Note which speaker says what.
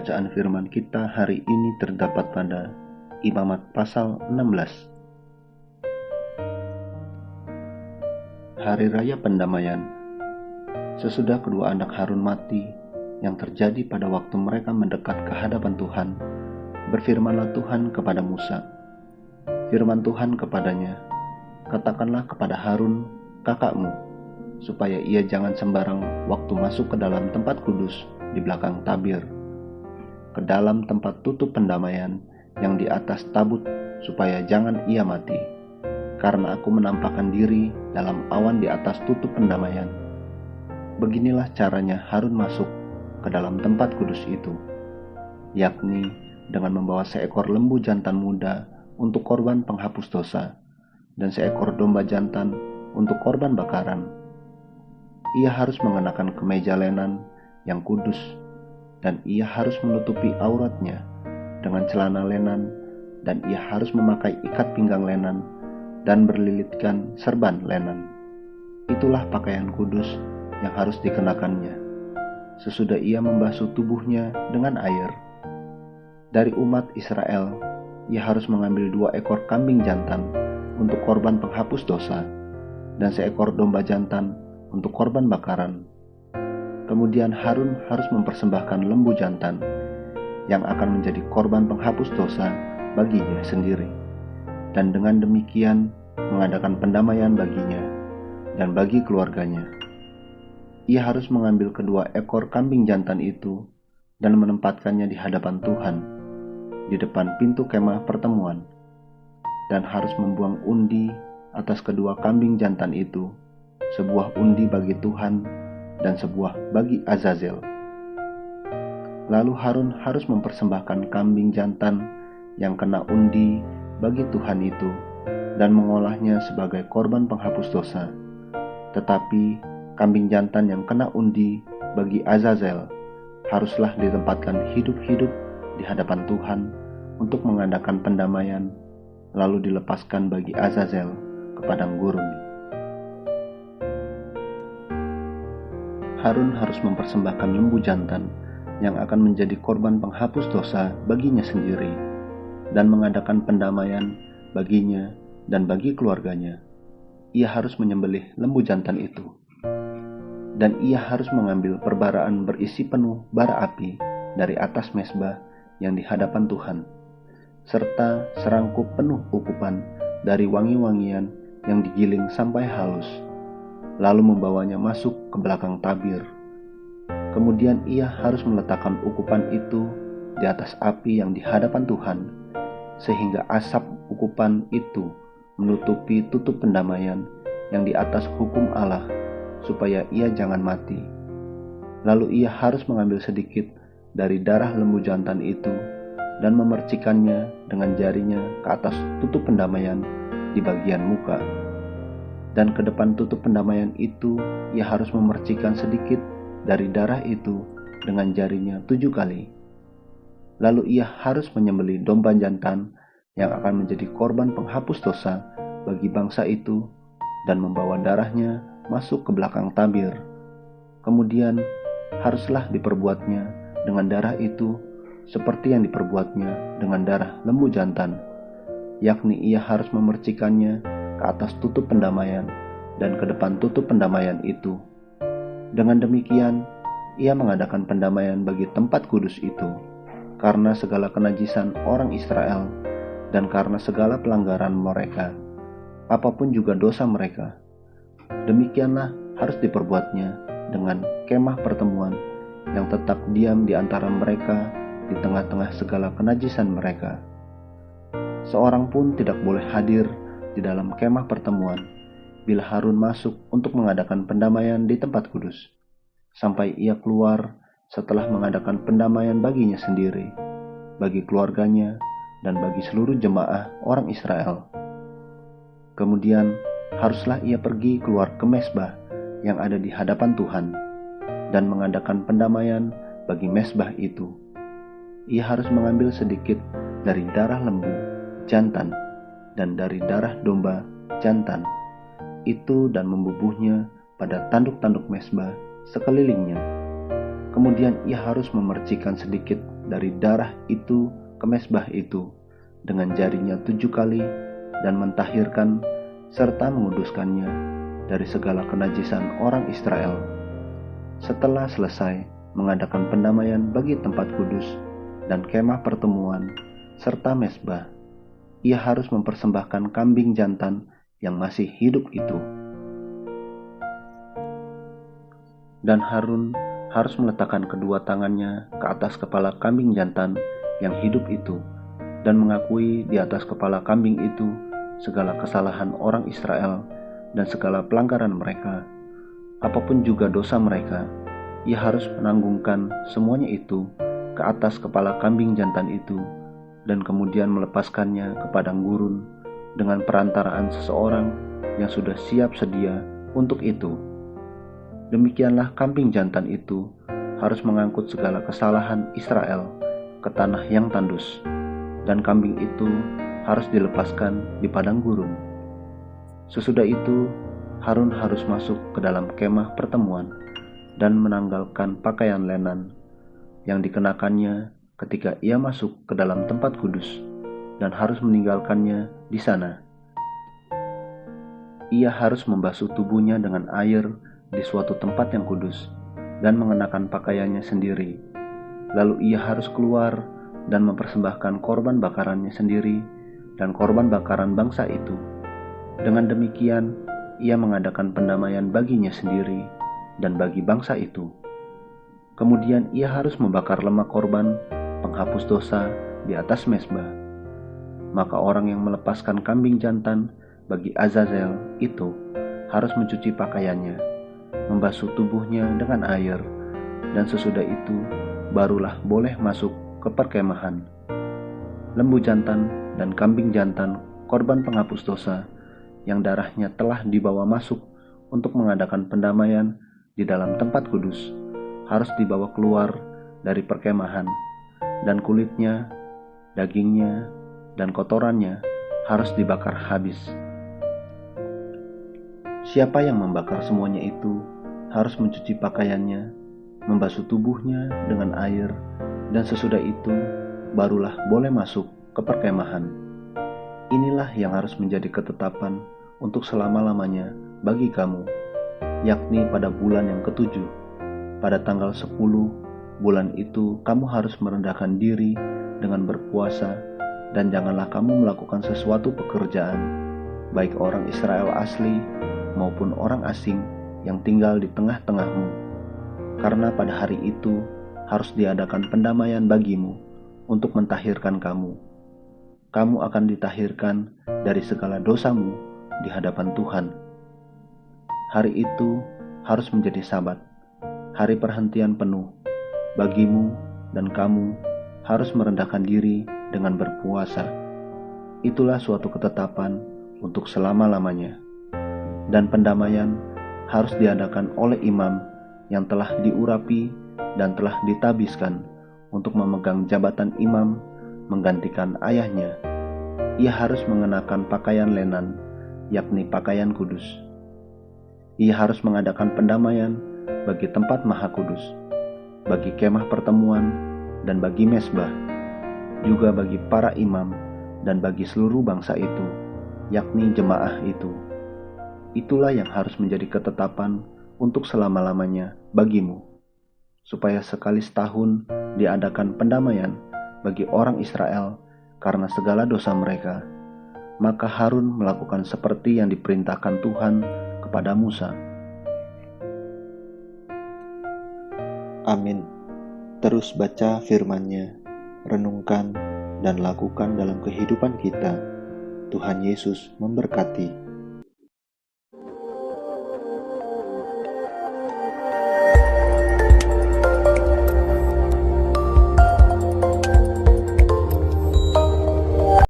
Speaker 1: Bacaan firman kita hari ini terdapat pada Imamat pasal 16. Hari Raya Pendamaian. Sesudah kedua anak Harun mati, yang terjadi pada waktu mereka mendekat ke hadapan Tuhan, berfirmanlah Tuhan kepada Musa. Firman Tuhan kepadanya, katakanlah kepada Harun, kakakmu, supaya ia jangan sembarang waktu masuk ke dalam tempat kudus di belakang tabir, ke dalam tempat tutup pendamaian yang di atas tabut, supaya jangan ia mati, karena aku menampakkan diri dalam awan di atas tutup pendamaian. Beginilah caranya Harun masuk ke dalam tempat kudus itu, yakni dengan membawa seekor lembu jantan muda untuk korban penghapus dosa, dan seekor domba jantan untuk korban bakaran. Ia harus mengenakan kemeja lenan yang kudus, dan ia harus menutupi auratnya dengan celana lenan, dan ia harus memakai ikat pinggang lenan dan berlilitkan serban lenan. Itulah pakaian kudus yang harus dikenakannya sesudah ia membasuh tubuhnya dengan air. Dari umat Israel, ia harus mengambil 2 ekor kambing jantan untuk korban penghapus dosa, dan seekor domba jantan untuk korban bakaran. Kemudian Harun harus mempersembahkan lembu jantan yang akan menjadi korban penghapus dosa baginya sendiri, dan dengan demikian mengadakan pendamaian baginya dan bagi keluarganya. Ia harus mengambil kedua ekor kambing jantan itu dan menempatkannya di hadapan Tuhan di depan pintu kemah pertemuan, dan harus membuang undi atas kedua kambing jantan itu, sebuah undi bagi Tuhan dan sebuah bagi Azazel. Lalu Harun harus mempersembahkan kambing jantan yang kena undi bagi Tuhan itu dan mengolahnya sebagai korban penghapus dosa. Tetapi kambing jantan yang kena undi bagi Azazel haruslah ditempatkan hidup-hidup di hadapan Tuhan untuk mengadakan pendamaian, lalu dilepaskan bagi Azazel ke padang gurun. Harun harus mempersembahkan lembu jantan yang akan menjadi korban penghapus dosa baginya sendiri, dan mengadakan pendamaian baginya dan bagi keluarganya. Ia harus menyembelih lembu jantan itu, dan ia harus mengambil perbaraan berisi penuh bara api dari atas mezbah yang di hadapan Tuhan, serta serangkup penuh ukupan dari wangi-wangian yang digiling sampai halus, lalu membawanya masuk ke belakang tabir. Kemudian ia harus meletakkan ukupan itu di atas api yang di hadapan Tuhan, sehingga asap ukupan itu menutupi tutup pendamaian yang di atas hukum Allah, supaya ia jangan mati. Lalu ia harus mengambil sedikit dari darah lembu jantan itu dan memercikannya dengan jarinya ke atas tutup pendamaian di bagian muka. Dan ke depan tutup pendamaian itu ia harus memercikan sedikit dari darah itu dengan jarinya 7 kali. Lalu ia harus menyembelih domba jantan yang akan menjadi korban penghapus dosa bagi bangsa itu, dan membawa darahnya masuk ke belakang tabir. Kemudian haruslah diperbuatnya dengan darah itu seperti yang diperbuatnya dengan darah lembu jantan, yakni ia harus memercikannya ke atas tutup pendamaian dan ke depan tutup pendamaian itu. Dengan demikian ia mengadakan pendamaian bagi tempat kudus itu, karena segala kenajisan orang Israel dan karena segala pelanggaran mereka, apapun juga dosa mereka. Demikianlah harus diperbuatnya dengan kemah pertemuan yang tetap diam di antara mereka di tengah-tengah segala kenajisan mereka. Seorang pun tidak boleh hadir di dalam kemah pertemuan bila Harun masuk untuk mengadakan pendamaian di tempat kudus, sampai ia keluar setelah mengadakan pendamaian baginya sendiri, bagi keluarganya, dan bagi seluruh jemaah orang Israel. Kemudian haruslah ia pergi keluar ke mezbah yang ada di hadapan Tuhan dan mengadakan pendamaian bagi mezbah itu. Ia harus mengambil sedikit dari darah lembu jantan dan dari darah domba jantan itu dan membubuhnya pada tanduk-tanduk mezbah sekelilingnya. Kemudian ia harus memercikan sedikit dari darah itu ke mezbah itu dengan jarinya 7 kali dan mentahirkan serta menguduskannya dari segala kenajisan orang Israel. Setelah selesai mengadakan pendamaian bagi tempat kudus dan kemah pertemuan serta mezbah, ia harus mempersembahkan kambing jantan yang masih hidup itu. Dan Harun harus meletakkan kedua tangannya ke atas kepala kambing jantan yang hidup itu dan mengakui di atas kepala kambing itu segala kesalahan orang Israel dan segala pelanggaran mereka. Apapun juga dosa mereka, ia harus menanggungkan semuanya itu ke atas kepala kambing jantan itu dan kemudian melepaskannya ke padang gurun dengan perantaraan seseorang yang sudah siap sedia untuk itu. Demikianlah kambing jantan itu harus mengangkut segala kesalahan Israel ke tanah yang tandus, dan kambing itu harus dilepaskan di padang gurun. Sesudah itu, Harun harus masuk ke dalam kemah pertemuan dan menanggalkan pakaian lenan yang dikenakannya ketika ia masuk ke dalam tempat kudus dan harus meninggalkannya di sana. Ia harus membasuh tubuhnya dengan air di suatu tempat yang kudus dan mengenakan pakaiannya sendiri. Lalu ia harus keluar dan mempersembahkan korban bakarannya sendiri dan korban bakaran bangsa itu. Dengan demikian, ia mengadakan pendamaian baginya sendiri dan bagi bangsa itu. Kemudian ia harus membakar lemak korban penghapus dosa di atas mezbah. Maka orang yang melepaskan kambing jantan bagi Azazel itu harus mencuci pakaiannya, membasuh tubuhnya dengan air, dan sesudah itu barulah boleh masuk ke perkemahan. Lembu jantan dan kambing jantan korban penghapus dosa yang darahnya telah dibawa masuk untuk mengadakan pendamaian di dalam tempat kudus harus dibawa keluar dari perkemahan, dan kulitnya, dagingnya, dan kotorannya harus dibakar habis. Siapa yang membakar semuanya itu harus mencuci pakaiannya, membasuh tubuhnya dengan air, dan sesudah itu barulah boleh masuk ke perkemahan. Inilah yang harus menjadi ketetapan untuk selama-lamanya bagi kamu, yakni pada bulan yang ke-7, pada tanggal 10 bulan itu kamu harus merendahkan diri dengan berpuasa, dan janganlah kamu melakukan sesuatu pekerjaan, baik orang Israel asli maupun orang asing yang tinggal di tengah-tengahmu, karena pada hari itu harus diadakan pendamaian bagimu untuk mentahirkan kamu. Kamu akan ditahirkan dari segala dosamu di hadapan Tuhan. Hari itu harus menjadi Sabat, hari perhentian penuh bagimu, dan kamu harus merendahkan diri dengan berpuasa. Itulah suatu ketetapan untuk selama-lamanya. Dan pendamaian harus diadakan oleh imam yang telah diurapi dan telah ditabiskan untuk memegang jabatan imam menggantikan ayahnya. Ia harus mengenakan pakaian lenan, yakni pakaian kudus. Ia harus mengadakan pendamaian bagi tempat maha kudus, bagi kemah pertemuan, dan bagi mezbah, juga bagi para imam dan bagi seluruh bangsa itu, yakni jemaah itu. Itulah yang harus menjadi ketetapan untuk selama-lamanya bagimu, supaya sekali setahun diadakan pendamaian bagi orang Israel karena segala dosa mereka. Maka Harun melakukan seperti yang diperintahkan Tuhan kepada Musa. Amin. Terus baca firman-Nya, renungkan dan lakukan dalam kehidupan kita. Tuhan Yesus memberkati.